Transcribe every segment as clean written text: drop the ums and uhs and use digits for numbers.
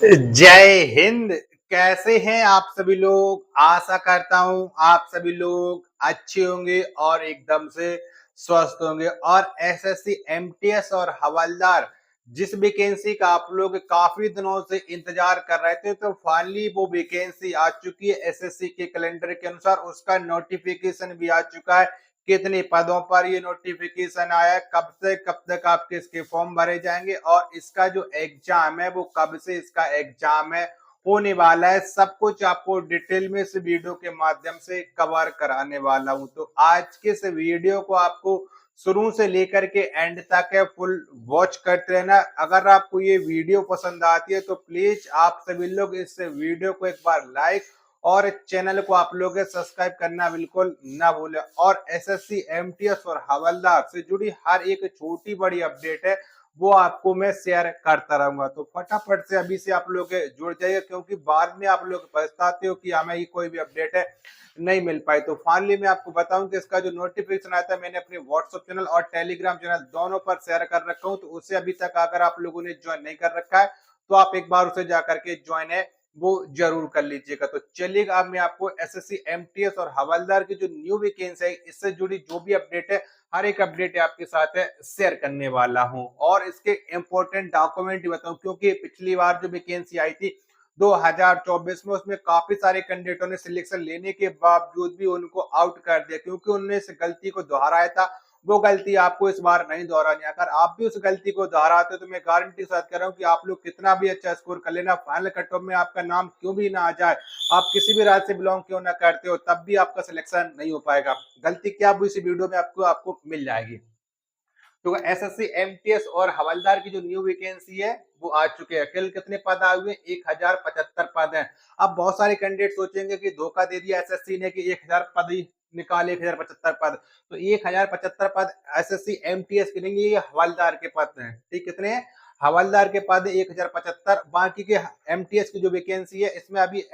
जय हिंद। कैसे हैं आप सभी लोग? आशा करता हूं आप सभी लोग अच्छे होंगे और एकदम से स्वस्थ होंगे। और एसएससी एमटीएस और हवलदार जिस वैकेंसी का आप लोग काफी दिनों से इंतजार कर रहे थे, तो फाइनली वो वैकेंसी आ चुकी है। एसएससी के कैलेंडर के अनुसार उसका नोटिफिकेशन भी आ चुका है। कितने पदों पर ये नोटिफिकेशन आया, कब से कब तक आपके इसके फॉर्म भरे जाएंगे, और इसका जो एग्जाम है वो कब से इसका एग्जाम है होने वाला है, सब कुछ आपको डिटेल में इस वीडियो के माध्यम से कवर कराने वाला हूं। तो आज के इस वीडियो को आपको शुरू से लेकर के एंड तक है फुल वॉच करते रहना। अगर आपको ये वीडियो पसंद आती है तो प्लीज आप सभी लोग इस वीडियो को एक बार लाइक और चैनल को आप लोग सब्सक्राइब करना बिल्कुल ना भूलें। और एसएससी एमटीएस और हवलदार से जुड़ी हर एक छोटी बड़ी अपडेट है वो आपको मैं शेयर करता रहूंगा। तो फटाफट से अभी से आप लोग जुड़ जाइए, क्योंकि बाद में आप लोग पछताते हो कि हमें ये कोई भी अपडेट है नहीं मिल पाई। तो फाइनली मैं आपको बताऊं कि इसका जो नोटिफिकेशन आया था मैंने अपने व्हाट्सएप चैनल और टेलीग्राम चैनल दोनों पर शेयर कर रखा हूं। तो उसे अभी तक अगर आप लोगों ने ज्वाइन नहीं कर रखा है तो आप एक बार उसे जाकर के ज्वाइन है वो जरूर कर लीजिएगा। तो चलिएगा अब मैं आपको एसएससी एमटीएस और हवलदार की जो न्यू वैकेंसी है इससे जुड़ी जो भी अपडेट है हर एक अपडेट आपके साथ शेयर करने वाला हूं। और इसके इंपॉर्टेंट डॉक्यूमेंट भी बताऊं, क्योंकि पिछली बार जो वैकेंसी आई थी 2024 में, उसमें काफी सारे कैंडिडेटों ने सिलेक्शन लेने के बावजूद भी उनको आउट कर दिया, क्योंकि उन्होंने इस गलती को दोहराया था। वो गलती आपको इस बार नहीं दोहरानी। अगर आप भी उस गलती को दोहराते हो तो मैं गारंटी के साथ कह रहा हूं कि आप लोग कितना भी अच्छा स्कोर कर लेना, फाइनल कट ऑफ में आपका नाम क्यों भी ना आ जाए, आप किसी भी राज्य से बिलोंग क्यों ना करते हो, तब भी आपका सिलेक्शन नहीं हो पाएगा। गलती क्या हुई इसी वीडियो में आपको आपको मिल जाएगी। तो एसएससी एमटीएस और हवलदार की जो न्यू वैकेंसी है वो आ चुके हैं। कल कितने पद आए हुए? 1075 पद हैं। अब बहुत सारे कैंडिडेट सोचेंगे कि धोखा दे दिया एसएससी ने कि 1000 पद ही निकाले, 1075 पद। तो 1075 पद एसएससी एमटीएस के नहीं, ये हवलदार के पद हैं। ठीक, कितने हैं? हवलदार के पद 1075। बाकी के एमटीएस की जो वैकेंसी है इसमें अभी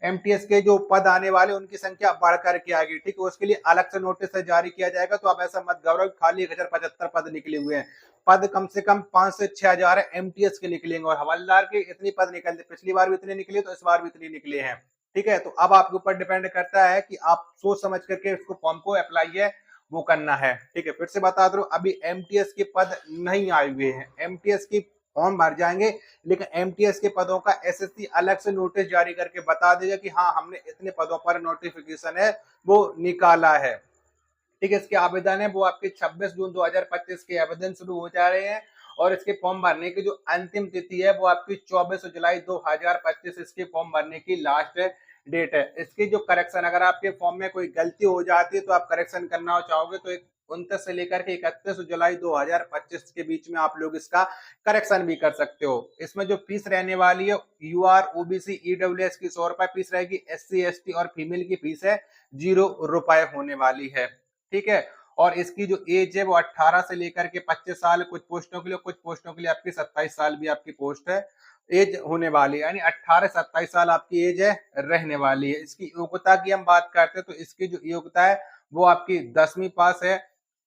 एमटीएस के जो पद आने वाले उनकी संख्या बढ़ करके आएगी। ठीक है, उसके लिए अलग से नोटिस जारी किया जाएगा। तो आप ऐसा मत घबराओ खाली 1075 पद निकले हुए हैं। पद कम से कम 5 से 6 हजार एमटीएस के निकलेंगे, और हवलदार के इतनी पद निकलते, पिछली बार भी इतने निकले तो इस बार भी इतने निकले हैं। ठीक है, तो अब आपके ऊपर डिपेंड करता है कि आप सोच समझ करके इसको फॉर्म को अप्लाई है वो करना है। ठीक है, फिर से बता दो, अभी एमटीएस के पद नहीं आए हुए हैं। एमटीएस की फॉर्म भर जाएंगे, लेकिन एमटीएस के पदों का एसएससी अलग से नोटिस जारी करके बता देगा कि हाँ हमने इतने पदों पर नोटिफिकेशन है वो निकाला है। ठीक है, इसके आवेदन है वो आपके 26 जून 2025 के आवेदन शुरू हो जा रहे हैं, और इसके फॉर्म भरने की जो अंतिम तिथि है वो आपकी 24 जुलाई 2025 इसके फॉर्म भरने की लास्ट डेट है। इसकी जो करेक्शन, अगर आपके फॉर्म में कोई गलती हो जाती है तो आप करेक्शन करना चाहोगे तो 29 से लेकर के 31 जुलाई 2025 के बीच में आप लोग इसका करेक्शन भी कर सकते हो। इसमें जो फीस रहने वाली है यूआर ओबीसी ईडब्ल्यूएस की 100 रुपए फीस रहेगी, एससी एसटी और फीमेल की फीस है 0 रुपए होने वाली है। ठीक है, और इसकी जो एज है वो 18 से लेकर के 25 साल, कुछ पोस्टों के लिए, कुछ पोस्टों के लिए आपकी 27 साल भी आपकी पोस्ट है एज होने वाली है, यानी 18 से 27 साल आपकी एज है रहने वाली है। इसकी योग्यता की हम बात करते हैं तो इसकी जो योग्यता है वो आपकी 10वीं पास है।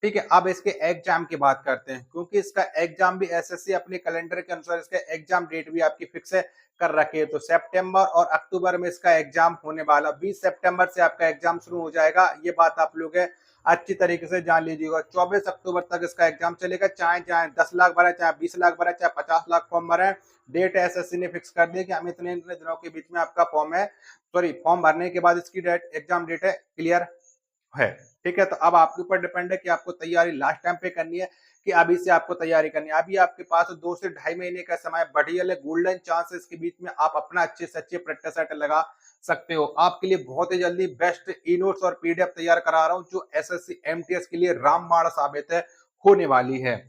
ठीक है, अब इसके एग्जाम की बात करते हैं, क्योंकि इसका एग्जाम भी एसएससी अपने कैलेंडर के अनुसार इसका एग्जाम डेट भी आपकी फिक्स है कर रखी है। तो सितंबर और अक्टूबर में इसका एग्जाम होने वाला, 20 सितंबर से आपका एग्जाम शुरू हो जाएगा। ये बात आप लोग अच्छी तरीके से जान लीजिएगा। 24 अक्टूबर तक इसका एग्जाम चलेगा, चाहे चाहे 10 लाख भरे, चाहे 20 लाख भरे, चाहे 50 लाख फॉर्म भरे, डेट एसएससी ने फिक्स कर दी कि हम इतने इतने दिनों के बीच में आपका फॉर्म भरने के बाद इसकी डेट, एग्जाम डेट है क्लियर है। ठीक है, तो अब आपके ऊपर डिपेंड है कि आपको तैयारी लास्ट टाइम पे करनी है कि अभी से आपको तैयारी करनी है। अभी आपके पास 2 से ढाई महीने का समय बढ़िया है, गोल्डन चांस है, इसके बीच में आप अपना अच्छे से अच्छे प्रैक्टिस सेट लगा सकते हो। आपके लिए बहुत ही जल्दी बेस्ट ई नोट्स और पीडीएफ तैयार करा रहा हूं जो एसएससी एमटीएस के लिए रामबाण साबित है होने वाली है।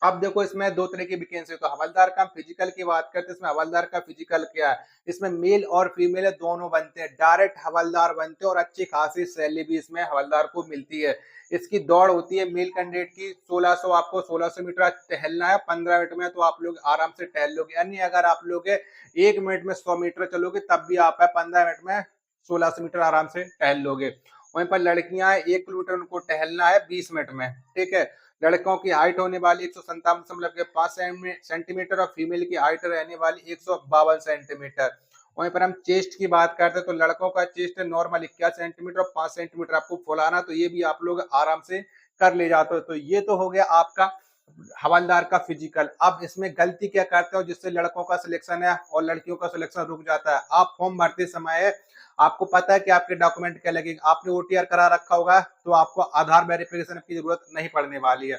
अब देखो, इसमें दो तरह की वैकेंसी, तो हवलदार का फिजिकल की बात करते हैं। इसमें हवलदार का फिजिकल क्या है, इसमें मेल और फीमेल दोनों बनते हैं, डायरेक्ट हवलदार बनते हैं, और अच्छी खासी सैलरी भी इसमें हवलदार को मिलती है। इसकी दौड़ होती है मेल कैंडिडेट की 1600, आपको 1600 मीटर टहलना है 15 मिनट में, तो आप लोग आराम से टहल लोगे। यानी अगर आप लोग 1 मिनट में 100 मीटर चलोगे तब भी आप 15 मिनट में 1600 मीटर आराम से टहल लोगे। वहीं पर लड़कियां 1 किलोमीटर उनको टहलना है 20 मिनट में। ठीक है, लड़कों की हाइट होने वाली 157.5 सेंटीमीटर और फीमेल की हाइट रहने वाली 152 सेंटीमीटर। वहीं पर हम चेस्ट की बात करते हैं तो लड़कों का चेस्ट नॉर्मल 21 सेंटीमीटर और 5 सेंटीमीटर आपको फुलाना, तो ये भी आप लोग आराम से कर ले जाते हो। तो ये तो हो गया आपका हवलदार का फिजिकल। अब इसमें गलती क्या करते हो जिससे लड़कों का सिलेक्शन है और लड़कियों का सिलेक्शन रुक जाता है? आप फॉर्म भरते समय आपको पता है कि आपके डॉक्यूमेंट क्या लगेगा, आपने ओटीआर करा रखा होगा तो आपको आधार वेरिफिकेशन की जरूरत नहीं पड़ने वाली है।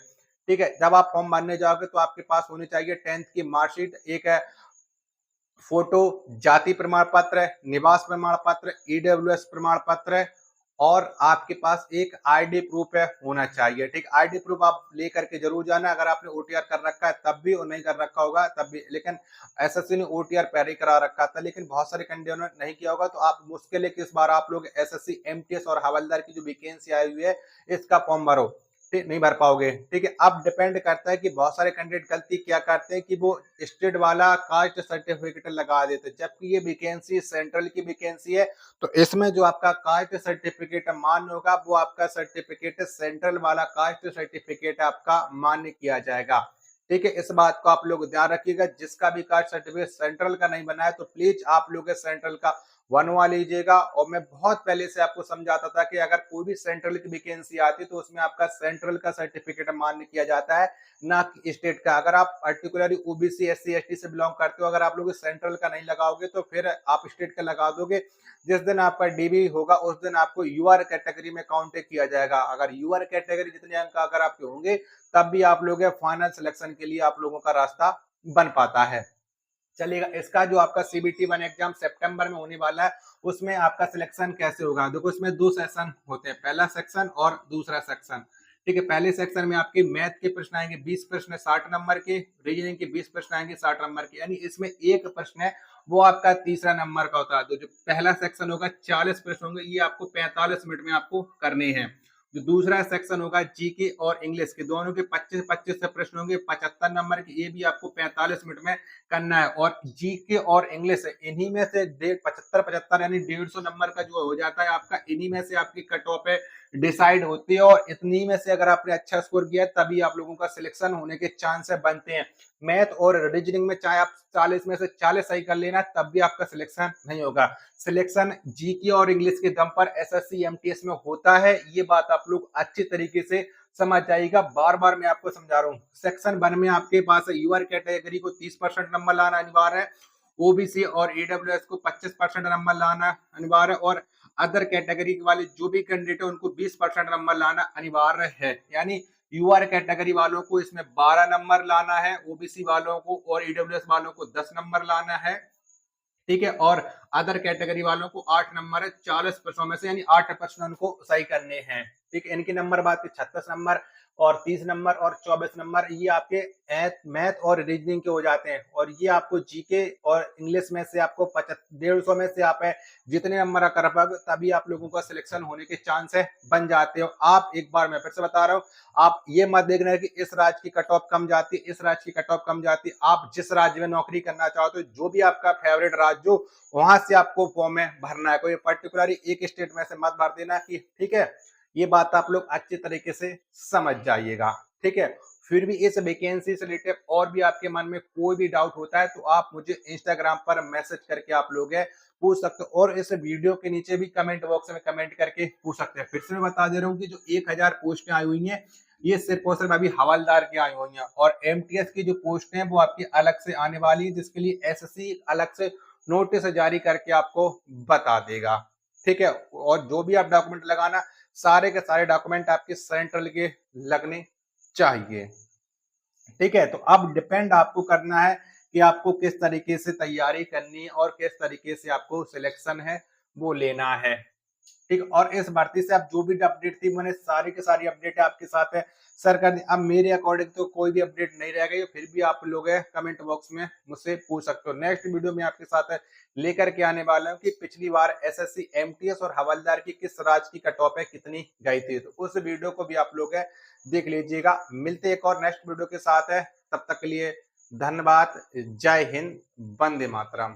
ठीक है, जब आप फॉर्म भरने जाओगे तो आपके पास होनी चाहिए 10th की मार्कशीट, एक है फोटो, जाति प्रमाण पत्र, निवास प्रमाण पत्र, ईडब्ल्यूएस प्रमाण पत्र और आपके पास एक आईडी प्रूफ है होना चाहिए। ठीक, आईडी प्रूफ आप लेकर के जरूर जाना। अगर आपने ओटीआर कर रखा है तब भी और नहीं कर रखा होगा तब भी, लेकिन एसएससी ने ओटीआर पहले ही करा रखा था लेकिन बहुत सारे कैंडिडेट ने नहीं किया होगा, तो आप मुश्किल है कि इस बार आप लोग एसएससी एमटीएस और हवलदार की जो वैकेंसी आई हुई है इसका फॉर्म भरो। ठीक, नहीं भर पाओगे। ठीक है, अब डिपेंड करता है कि बहुत सारे कैंडिडेट गलती क्या करते हैं कि वो स्टेट वाला कास्ट सर्टिफिकेट लगा देते हैं, जबकि ये वैकेंसी सेंट्रल की वैकेंसी है। तो इसमें जो आपका कास्ट सर्टिफिकेट मान्य होगा वो आपका सर्टिफिकेट सेंट्रल वाला कास्ट सर्टिफिकेट आपका मान्य किया जाएगा। ठीक है, इस बात को आप लोग ध्यान रखिएगा। जिसका भी कास्ट सर्टिफिकेट सेंट्रल का नहीं बना है तो प्लीज आप लोग सेंट्रल का बनवा लीजिएगा। और मैं बहुत पहले से आपको समझाता था कि अगर कोई भी सेंट्रल की वैकेंसी आती है तो उसमें आपका सेंट्रल का सर्टिफिकेट मान्य किया जाता है, ना कि स्टेट का। अगर आप पर्टिकुलरली ओबीसी एससी एसटी से बिलोंग करते हो, अगर आप लोग सेंट्रल का नहीं लगाओगे तो फिर आप स्टेट का लगा दोगे। जिस दिन आपका डीबी होगा उस दिन आपको यूआर कैटेगरी में काउंट किया जाएगा। अगर यूआर कैटेगरी जितने अंक अगर आपके होंगे तब भी आप लोग फाइनल सिलेक्शन के लिए आप लोगों का रास्ता बन पाता है। चलेगा, इसका जो आपका सीबीटी 1 एग्जाम सितंबर में होने वाला है उसमें आपका सिलेक्शन कैसे होगा? देखो, इसमें दो सेक्शन होते हैं, पहला सेक्शन और दूसरा सेक्शन। ठीक है, पहले सेक्शन में आपके मैथ के प्रश्न आएंगे 20 प्रश्न 60 नंबर के, रीजनिंग के 20 प्रश्न आएंगे 60 नंबर के, यानी इसमें एक प्रश्न है वो आपका तीसरा नंबर का होता है। तो जो पहला सेक्शन होगा 40 प्रश्न होंगे, ये आपको 45 मिनट में आपको करने हैं। जो दूसरा सेक्शन होगा जीके और इंग्लिश के, दोनों के 25-25 से प्रश्न होंगे 75 नंबर के, ये भी आपको 45 मिनट में करना है। और जीके और इंग्लिश इन्हीं में से 75-75 यानी 150 नंबर का जो हो जाता है आपका, इन्हीं में से आपकी कट ऑफ है डिसाइड होती है। और इतनी में से अगर आपने अच्छा स्कोर किया तभी आप लोगों का सिलेक्शन होने के चांस बनते हैं। मैथ और रीजनिंग में चाहे आप 40 में से 40 सही कर लेना तब भी आपका सिलेक्शन नहीं होगा। सिलेक्शन जीके और इंग्लिश के दम पर एसएससी एमटीएस में होता है, ये बात आप लोग अच्छी तरीके से समझ जाइएगा। बार बार मैं आपको समझा रहा हूँ। सेक्शन 1 में आपके पास यूआर कैटेगरी को 30% नंबर लाना अनिवार्य है, ओबीसी और ईडब्ल्यूएस को 25% नंबर लाना अनिवार्य है, और अदर कैटेगरी वाले जो भी कैंडिडेट है उनको 20% नंबर लाना अनिवार्य है। यानी यूआर कैटेगरी वालों को इसमें 12 नंबर लाना है, ओबीसी वालों को और ईडब्ल्यूएस वालों को 10 नंबर लाना है। ठीक है, और अदर कैटेगरी वालों को 8 नंबर है 40 प्रश्नों में से, यानी 8 प्रश्न उनको सही करने हैं। ठीक है, इनकी नंबर बात 36 नंबर और 30 नंबर और 24 नंबर ये आपके मैथ और रीजनिंग के हो जाते हैं। और ये आपको जीके और इंग्लिश में से आपको 150 में से आप जितने नंबर कर पाओगे तभी आप लोगों का सिलेक्शन होने के चांस है बन जाते हो। आप एक बार मैं फिर से बता रहा हूँ, आप ये मत देखना कि इस राज्य की कट ऑफ कम जाती है, इस राज्य की कट ऑफ कम जाती है। आप जिस राज्य में नौकरी करना चाहते हो, जो भी आपका फेवरेट राज्य हो, वहां से आपको फॉर्म में भरना है। कोई पर्टिकुलरली एक स्टेट में से मत भर देना कि, ठीक है, ये बात आप लोग अच्छे तरीके से समझ जाइएगा। ठीक है, फिर भी इस वैकेंसी से रिलेटेड और भी आपके मन में कोई भी डाउट होता है तो आप मुझे इंस्टाग्राम पर मैसेज करके आप लोग पूछ सकते हो, और इस वीडियो के नीचे भी कमेंट बॉक्स में कमेंट करके पूछ सकते हैं। फिर से मैं बता दे रहा हूँ कि जो 1000 पोस्टें आई हुई हैं ये सिर्फ और सिर्फ अभी हवलदार की आई हुई हैं, और एमटीएस की जो पोस्ट हैं वो आपकी अलग से आने वाली है, जिसके लिए एसएससी अलग से नोटिस जारी करके आपको बता देगा। ठीक है, और जो भी आप डॉक्यूमेंट लगाना, सारे के सारे डॉक्यूमेंट आपके सेंट्रल के लगने चाहिए। ठीक है, तो अब डिपेंड आपको करना है कि आपको किस तरीके से तैयारी करनी है और किस तरीके से आपको सिलेक्शन है वो लेना है। ठीक, और इस भर्ती से आप जो भी अपडेट थी मैंने सारी की सारी अपडेट आपके साथ है सर कर दी। अब मेरे अकॉर्डिंग तो कोई भी अपडेट नहीं रह गई, फिर भी आप लोग कमेंट बॉक्स में मुझसे पूछ सकते हो। नेक्स्ट वीडियो में आपके साथ लेकर के आने वाला हूँ कि पिछली बार एसएससी एमटीएस और हवलदार की किस राज्य की कट ऑफ कितनी गई थी, तो उस वीडियो को भी आप लोग देख लीजिएगा। मिलते एक और नेक्स्ट वीडियो के साथ तब तक के लिए धन्यवाद। जय हिंद, वंदे मातरम।